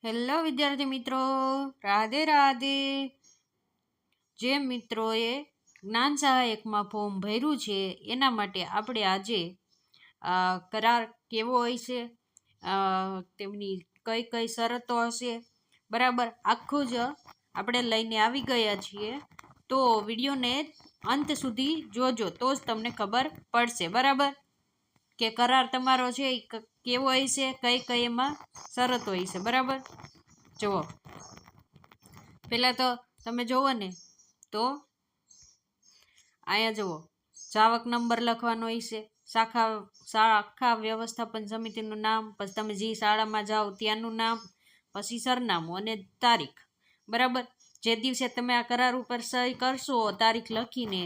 Hello વિદ્યાર્થી મિત્રો, રાધે રાધે. જે મિત્રોએ જ્ઞાન સહાયકમાં ફોર્મ ભર્યું છે એના માટે આપણે આજે કરાર કેવો હોય છે, તેમની કઈ કઈ શરતો હશે, બરાબર આખું જ આપણે લઈને આવી ગયા છીએ. તો વિડીયોને અંત સુધી જોજો તો જ તમને ખબર પડશે, બરાબર, કે કરાર તમારો છે એ કેવો હોય છે, કઈ કઈ એમાં શરતો હોય છે, બરાબર. જુઓ, પહેલાં તો તમે જુઓ ને તો અહીંયા જુઓ, જાવક નંબર લખવાનો હોય છે, શાખા વ્યવસ્થાપન સમિતિનું નામ, પછી તમે જે શાળામાં જાઓ ત્યાંનું નામ, પછી સરનામું અને તારીખ, બરાબર. જે દિવસે તમે આ કરાર ઉપર સહી કરશો તારીખ લખીને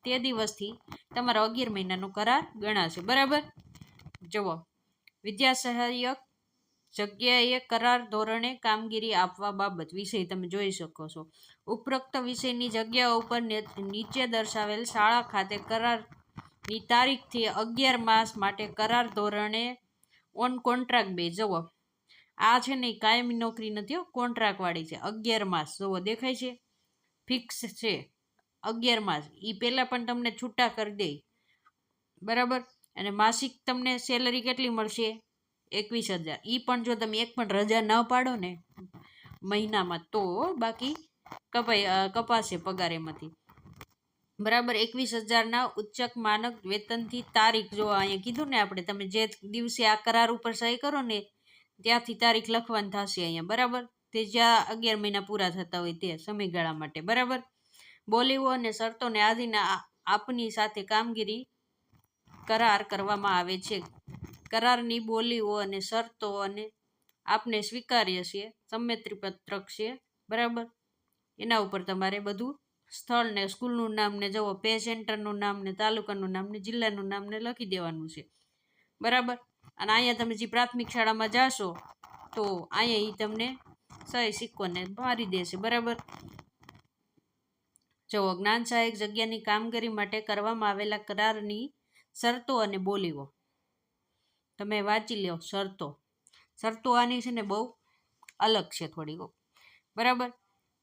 તે દિવસથી તમારો 11 મહિનાનો કરાર ગણાશે, બરાબર. જુઓ, વિદ્યા સહાયક જગ્યાએ કરાર ધોરણે કામગીરી આપવા બાબત વિષય તમે જોઈ શકો છો. ઉપરોક્ત વિષયની જગ્યાઓ ઉપર નીચે દર્શાવેલ શાળા ખાતે કરારની તારીખથી 11 માસ માટે કરાર ધોરણે ઓન કોન્ટ્રાક્ટ બે. જુઓ, આ છે ને કાયમી નોકરી નથી, કોન્ટ્રાક્ટ વાળી છે. 11 માસ જુઓ દેખાય છે, ફિક્સ છે 11 માસ. એ પહેલાં પણ તમને છૂટા કરી દે, બરાબર. અને માસિક તમને સેલરી કેટલી મળશે? 21,000. એ પણ જો તમે એક પણ રજા ન પાડો ને મહિનામાં તો બાકી કપાશે પગાર એમાંથી, બરાબર. 21,000ના ઉચ્ચક માનક વેતનથી તારીખ, જો અહીંયા કીધું ને આપણે, તમે જે દિવસે આ કરાર ઉપર સહી કરો ને ત્યાંથી તારીખ લખવાની થશે અહીંયા, બરાબર. તે જ્યાં 11 મહિના પૂરા થતા હોય તે સમયગાળા માટે, બરાબર. બોલીઓ અને શરતોને આધીન આપની સાથે કામગીરી કરાર કરવામાં આવે છે. કરારની બોલીઓ અને શરતો અને આપને સ્વીકાર્ય છે, સંમતિપત્રક છે, બરાબર. એના ઉપર તમારે બધું સ્થળ ને સ્કૂલનું નામ ને જુઓ, પે સેન્ટરનું નામ ને તાલુકાનું નામ ને જિલ્લાનું નામ ને લખી દેવાનું છે, બરાબર. અને અહીંયા તમે જે પ્રાથમિક શાળામાં જાશો તો અહીંયા એ તમને સહી સિક્કોને મારી દેશે, બરાબર. જુઓ, જ્ઞાન સહાયક જગ્યાની કામગીરી માટે કરવામાં આવેલા કરારની શરતો અને બોલીઓ તમે વાંચી લો. શરતો આની છે ને બહુ અલગ છે થોડીક, બરાબર.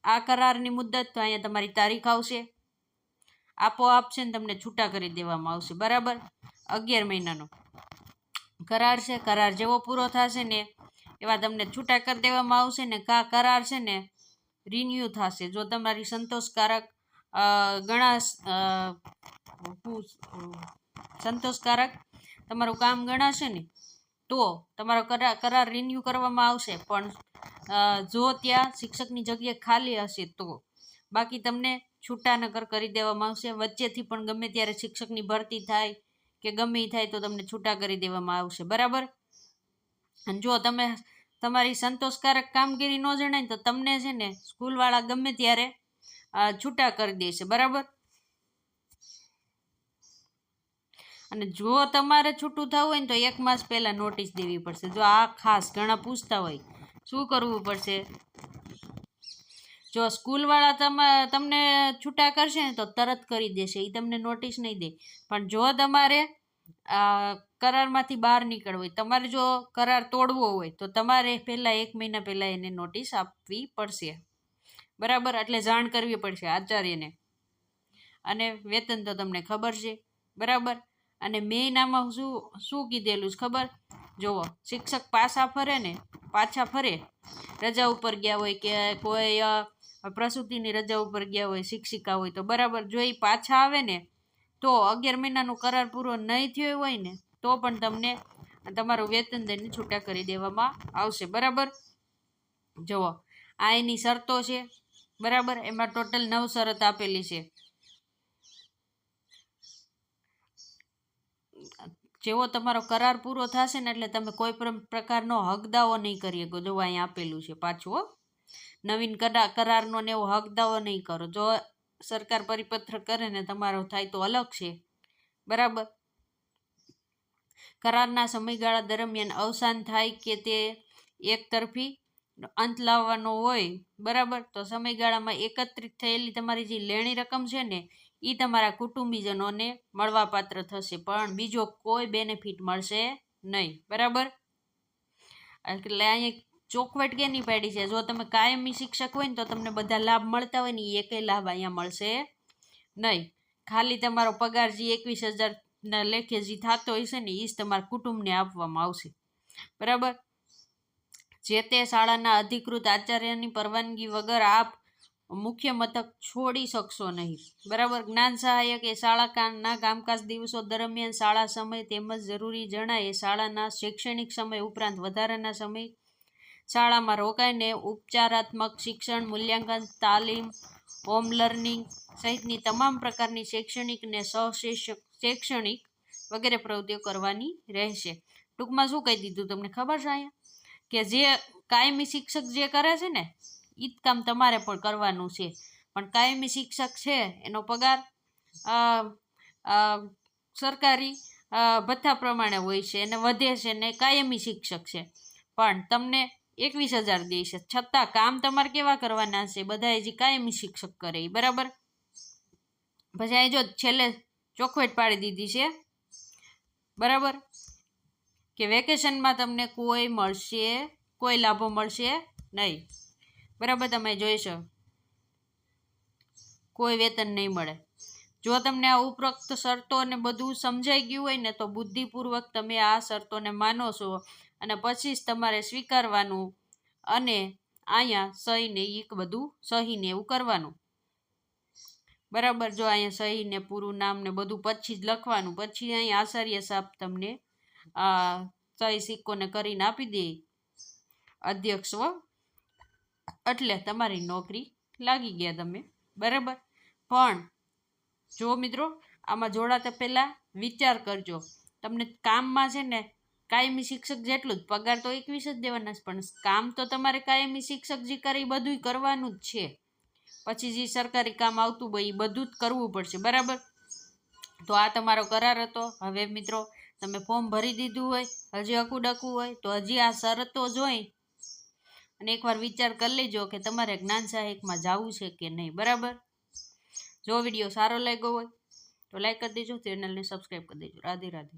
આ કરારની મુદ્દત તો અહીંયા તમારી તારીખ આવશે, આપોઆપ છે ને તમને છૂટા કરી દેવામાં આવશે, બરાબર. 11 મહિનાનો કરાર છે, કરાર જેવો પૂરો થશે ને એવા તમને છૂટા કરી દેવામાં આવશે ને કરાર છે ને રિન્યુ થશે. જો તમારી સંતોષકારક સંતોષકારક તમારું કામ ગણાશે ને તો તમારો કરાર રિન્યુ કરવામાં આવશે. પણ જો ત્યાં શિક્ષકની જગ્યા ખાલી હશે તો બાકી તમને છૂટા નકર કરી દેવામાં આવશે. વચ્ચેથી પણ ગમે ત્યારે શિક્ષકની ભરતી થાય કે ગમે થાય તો તમને છૂટા કરી દેવામાં આવશે, બરાબર. અને જો તમે તમારી સંતોષકારક કામગીરી ન જણાય તો તમને છે ને સ્કૂલવાળા ગમે ત્યારે છૂટા કરી દેશે, બરાબર. અને જો તમારે છૂટું થવું હોય ને તો 1 માસ પહેલાં નોટિસ દેવી પડશે. જો આ ખાસ ઘણા પૂછતા હોય શું કરવું પડશે, જો સ્કૂલવાળા તમને છૂટા કરશે ને તો તરત કરી દેશે, એ તમને નોટિસ નહીં દે. પણ જો તમારે કરારમાંથી બહાર નીકળવું હોય, તમારે જો કરાર તોડવો હોય તો તમારે પહેલાં 1 મહિના પહેલાં એને નોટિસ આપવી પડશે, બરાબર. એટલે જાણ કરવી પડશે આચાર્યને. અને વેતન તો તમને ખબર છે, બરાબર. અને મેઇન આમાં શું કીધેલું છે ખબર? જુઓ, શિક્ષક પાછા ફરે રજા ઉપર ગયા હોય કે કોઈ પ્રસૂતિની રજા ઉપર ગયા હોય, શિક્ષિકા હોય તો, બરાબર. જો એ પાછા આવે ને તો 11 મહિનાનો કરાર પૂરો નહીં થયો હોય ને તો પણ તમને તમારું વેતન દઈને છૂટા કરી દેવામાં આવશે, બરાબર. જુઓ, આ એની શરતો છે, બરાબર. એમાં ટોટલ 9 શરત આપેલી છે. જેવો તમારો કરાર પૂરો થશે ને એટલે તમે કોઈ પણ પ્રકારનો હક દાવો નહીં કરી શકો. જો અહીંયા આપેલું છે પાછું, નવીન કરારનો ને એવો હક દાવો નહીં કરો. જો સરકાર પરિપત્ર કરે ને તમારો થાય તો અલગ છે, બરાબર. કરારના સમયગાળા દરમિયાન અવસાન થાય કે તે એકતરફી અંત લાવવાનો હોય, બરાબર, તો સમયગાળામાં એકત્રિત થયેલી તમારી જે લેણી રકમ છે ને એ તમારા કુટુંબીજનોને મળવાપાત્ર થશે, પણ બીજો કોઈ બેનિફિટ મળશે નહીં, બરાબર. એટલે અહીંયા ચોખવટ કેની પાડી છે? જો તમે કાયમી શિક્ષક હોય ને તો તમને બધા લાભ મળતા હોય ને એ એકેય લાભ અહીંયા મળશે નહીં. ખાલી તમારો પગાર જે 21,000 ના લેખે જે થતો હશે ને એ જ તમારા કુટુંબને આપવામાં આવશે. બરાબર. જે તે શાળાના અધિકૃત આચાર્યની પરવાનગી વગર આપ મુખ્ય મથક છોડી શકશો નહીં. બરાબર. જ્ઞાન સહાયક એ શાળાના કામકાજ દિવસો દરમિયાન શાળા સમય તેમજ જરૂરી જણાય શાળાના શૈક્ષણિક સમય ઉપરાંત વધારાના સમય શાળામાં રોકાઈને ઉપચારાત્મક શિક્ષણ, મૂલ્યાંકન, તાલીમ, હોમ લર્નિંગ સહિતની તમામ પ્રકારની શૈક્ષણિક ને શૈક્ષણિક વગેરે પ્રવૃત્તિઓ કરવાની રહેશે. ટૂંકમાં શું કહી દીધું તમને ખબર છે અહીંયા? કે જે કાયમી શિક્ષક જે કરે છે ને એ જ કામ તમારે પણ કરવાનું છે. પણ કાયમી શિક્ષક છે એનો પગાર સરકારી ભથ્થા પ્રમાણે હોય છે અને વધે છે ને કાયમી શિક્ષક છે પણ તમને 21,000 દે છે, છતાં કામ તમારે કેવા કરવાના છે? બધા જે કાયમી શિક્ષક કરે. બરાબર. પછી અહીં જો છેલ્લે ચોખવટ પાડી દીધી છે. બરાબર. કે વેકેશનમાં તમને કોઈ લાભો મળશે નહીં. બરાબર. તમે જોઈશો કોઈ વેતન નહીં મળે. જો તમને આ ઉપરોક્ત શરતો અને બધું સમજાઈ ગયું હોય ને તો બુદ્ધિપૂર્વક તમે આ શરતોને માનો છો અને પછી જ તમારે સ્વીકારવાનું અને અહીંયા સહીને બધું સહીને એવું કરવાનું. બરાબર. જો અહીંયા સહીને પૂરું નામ ને બધું પછી જ લખવાનું. પછી અહીં આચાર્ય સાહેબ તમને સહી સિક્કોને કરીને આપી દે અધ્યક્ષ, એટલે તમારી નોકરી લાગી ગયા તમે. બરાબર. પણ જો મિત્રો આમાં જોડાતા પહેલાં વિચાર કરજો. તમને કામમાં છે ને કાયમી શિક્ષક જેટલું જ પગાર તો 21 જ દેવાના છે, પણ કામ તો તમારે કાયમી શિક્ષક જે કરે એ બધું કરવાનું જ છે. પછી જે સરકારી કામ આવતું હોય એ બધું જ કરવું પડશે. બરાબર. તો આ તમારો કરાર હતો. હવે મિત્રો તમે ફોર્મ ભરી દીધું હોય, હજી અકુડકું હોય તો હજી આ શરતો જોઈ અને એકવાર વિચાર કરી લેજો કે તમારે જ્ઞાન સહાયકમાં જવું છે કે નહીં. બરાબર. જો વિડીયો સારો લાગ્યો હોય તો લાઈક કરી દેજો, ચેનલને સબસ્ક્રાઈબ કરી દેજો. રાધે રાધે.